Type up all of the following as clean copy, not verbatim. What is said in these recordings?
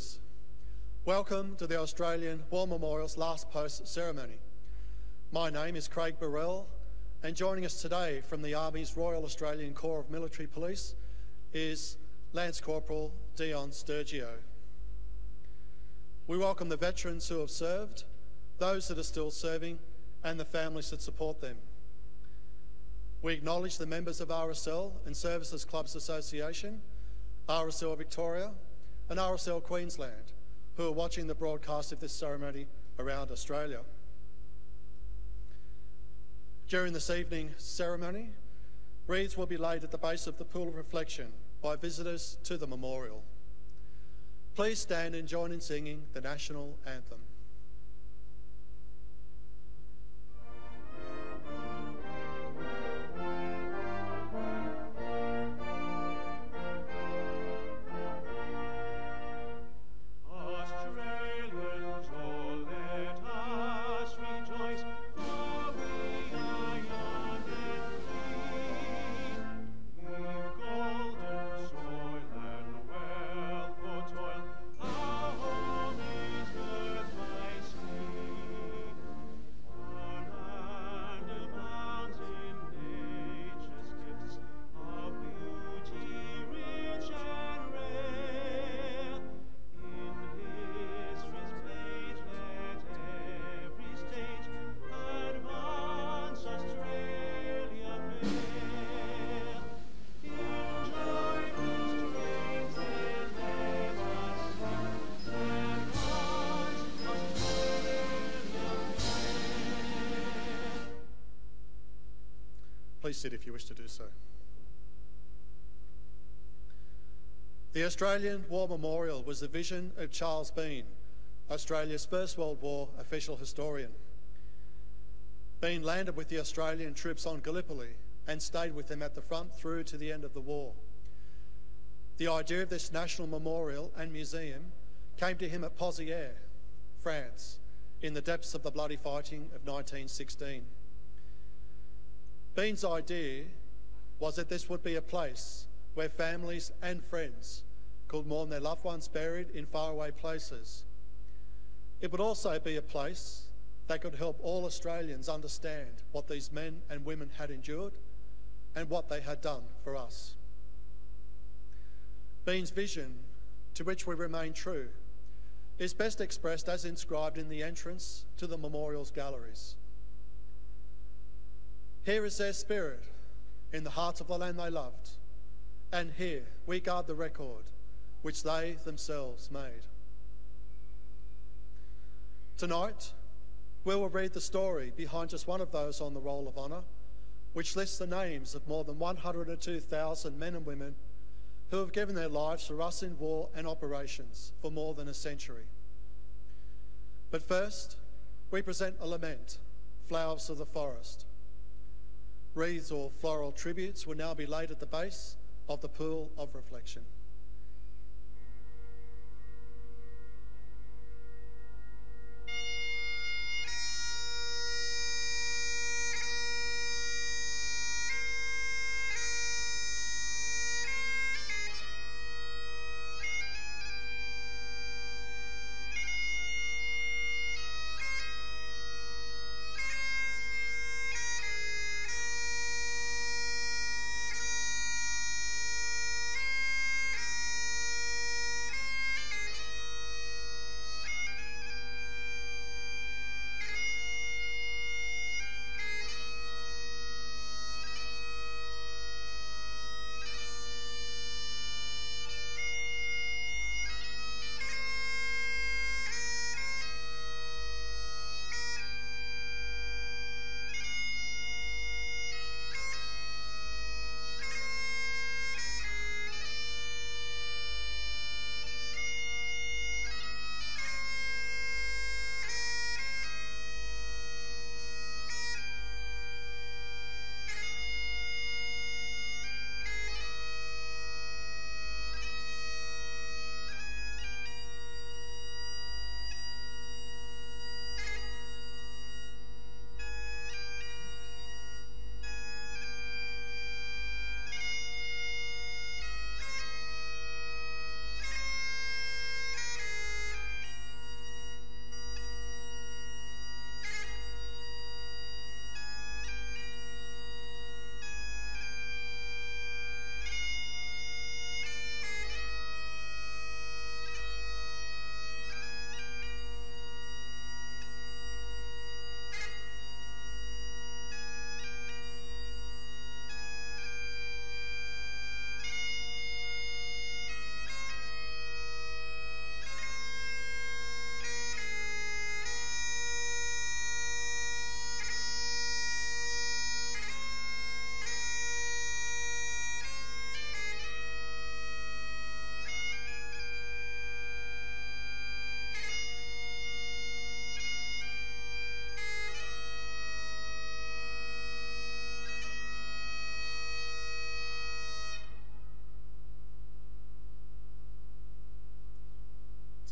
visitors. Welcome to the Australian War Memorial's last post ceremony. My name is Craig Burrell, and joining us today from the Army's Royal Australian Corps of Military Police is Lance Corporal Dion Sturgio. We welcome the veterans who have served, those that are still serving, and the families that support them. We acknowledge the members of RSL and Services Clubs Association, RSL Victoria and RSL Queensland, who are watching the broadcast of this ceremony around Australia. During this evening's ceremony, wreaths will be laid at the base of the Pool of Reflection by visitors to the memorial. Please stand and join in singing the National Anthem. Please sit if you wish to do so. The Australian War Memorial was the vision of Charles Bean, Australia's First World War official historian. Bean landed with the Australian troops on Gallipoli and stayed with them at the front through to the end of the war. The idea of this national memorial and museum came to him at Pozières, France, in the depths of the bloody fighting of 1916. Bean's idea was that this would be a place where families and friends could mourn their loved ones buried in faraway places. It would also be a place that could help all Australians understand what these men and women had endured and what they had done for us. Bean's vision, to which we remain true, is best expressed as inscribed in the entrance to the memorial's galleries. Here is their spirit in the heart of the land they loved, and here we guard the record which they themselves made. Tonight, we will read the story behind just one of those on the Roll of Honour, which lists the names of more than 102,000 men and women who have given their lives for us in war and operations for more than a century. But first, we present a lament, Flowers of the Forest. Wreaths or floral tributes will now be laid at the base of the Pool of Reflection.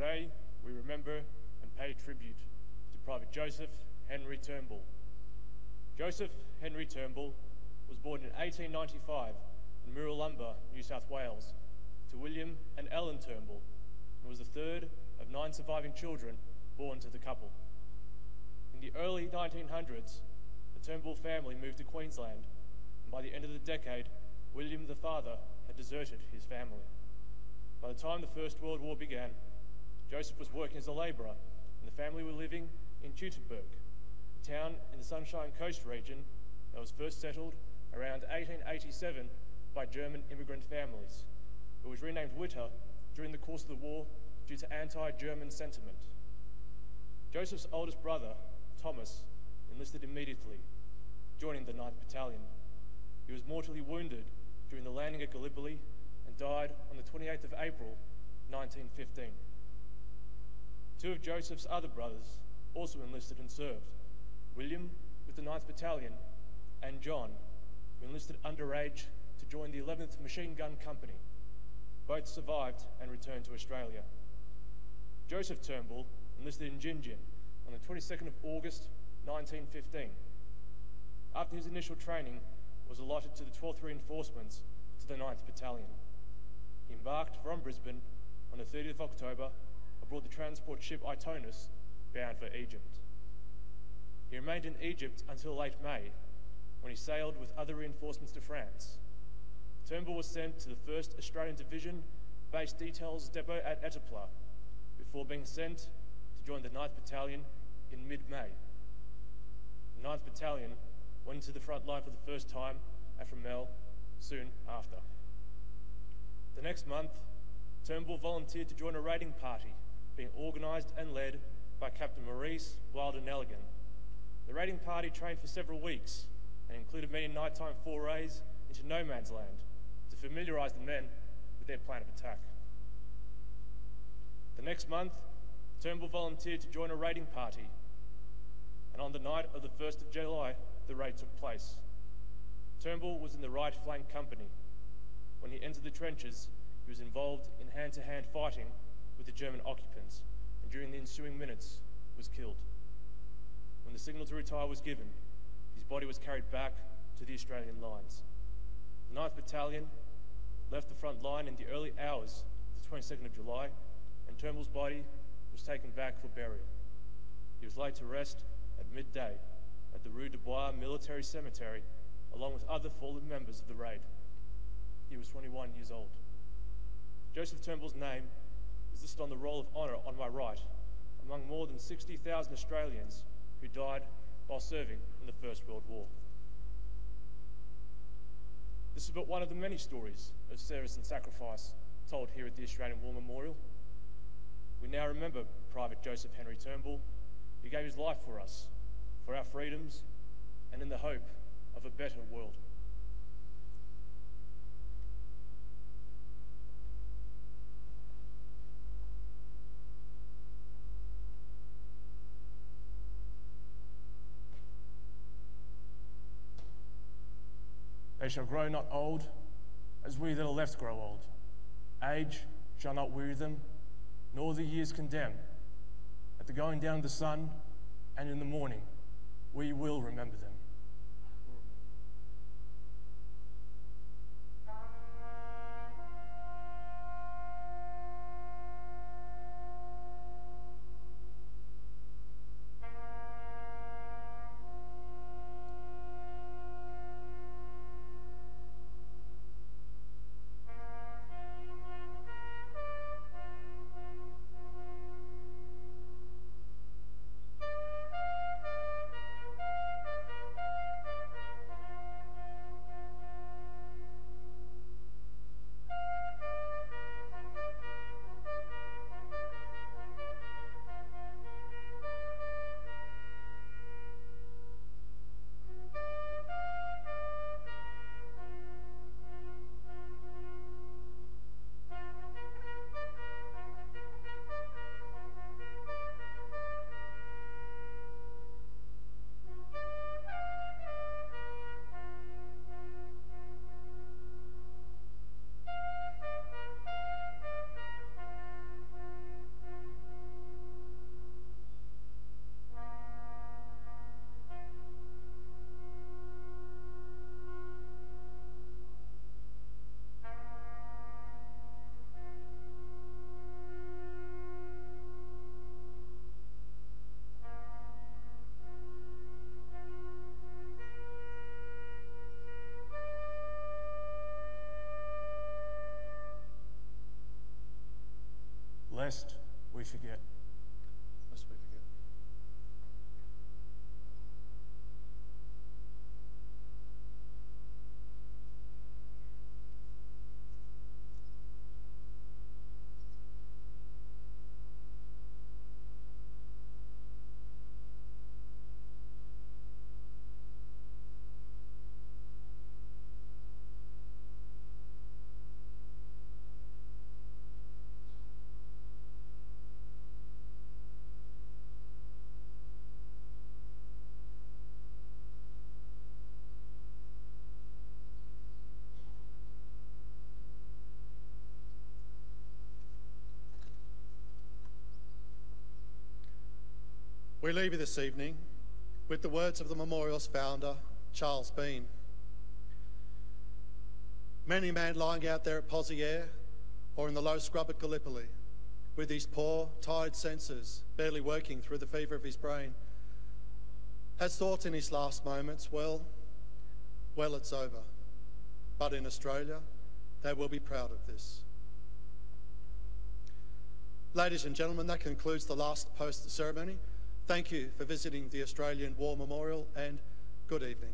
Today, we remember and pay tribute to Private Joseph Henry Turnbull. Joseph Henry Turnbull was born in 1895 in Murwillumbah, New South Wales, to William and Ellen Turnbull, and was the third of 9 surviving children born to the couple. In the early 1900s, the Turnbull family moved to Queensland, and by the end of the decade, William the father had deserted his family. By the time the First World War began, Joseph was working as a labourer, and the family were living in Teutoburg, a town in the Sunshine Coast region that was first settled around 1887 by German immigrant families. It was renamed Witter during the course of the war due to anti-German sentiment. Joseph's oldest brother, Thomas, enlisted immediately, joining the 9th Battalion. He was mortally wounded during the landing at Gallipoli and died on the 28th of April, 1915. 2 of Joseph's other brothers also enlisted and served, William with the 9th Battalion and John, who enlisted underage to join the 11th Machine Gun Company. Both survived and returned to Australia. Joseph Turnbull enlisted in Gingin on the 22nd of August 1915. After his initial training was allotted to the 12th Reinforcements to the 9th Battalion. He embarked from Brisbane on the 30th of October aboard the transport ship Itonus, bound for Egypt. He remained in Egypt until late May, when he sailed with other reinforcements to France. Turnbull was sent to the 1st Australian Division Base Details Depot at Etapla, before being sent to join the 9th Battalion in mid-May. The 9th Battalion went into the front line for the first time at Fromelles soon after. The next month, Turnbull volunteered to join a raiding party being organised and led by Captain Maurice Wilder-Nelligan. The raiding party trained for several weeks and included many nighttime forays into no man's land to familiarise the men with their plan of attack. The next month, Turnbull volunteered to join a raiding party, and on the night of the 1st of July, the raid took place. Turnbull was in the right flank company. When he entered the trenches, he was involved in hand-to-hand fighting with the German occupants, and during the ensuing minutes, was killed. When the signal to retire was given, his body was carried back to the Australian lines. The 9th Battalion left the front line in the early hours of the 22nd of July, and Turnbull's body was taken back for burial. He was laid to rest at midday at the Rue de Bois Military Cemetery, along with other fallen members of the raid. He was 21 years old. Joseph Turnbull's name is listed on the Roll of Honour on my right, among more than 60,000 Australians who died while serving in the First World War. This is but one of the many stories of service and sacrifice told here at the Australian War Memorial. We now remember Private Joseph Henry Turnbull, who gave his life for us, for our freedoms, and in the hope of a better world. They shall grow not old, as we that are left grow old. Age shall not weary them, nor the years condemn. At the going down of the sun, and in the morning, we will remember them. we forget. Lest we forget. We leave you this evening with the words of the memorial's founder, Charles Bean. Many a man lying out there at Pozieres or in the low scrub at Gallipoli, with his poor, tired senses barely working through the fever of his brain, has thought in his last moments, well, it's over. But in Australia, they will be proud of this. Ladies and gentlemen, that concludes the last post ceremony. Thank you for visiting the Australian War Memorial and good evening.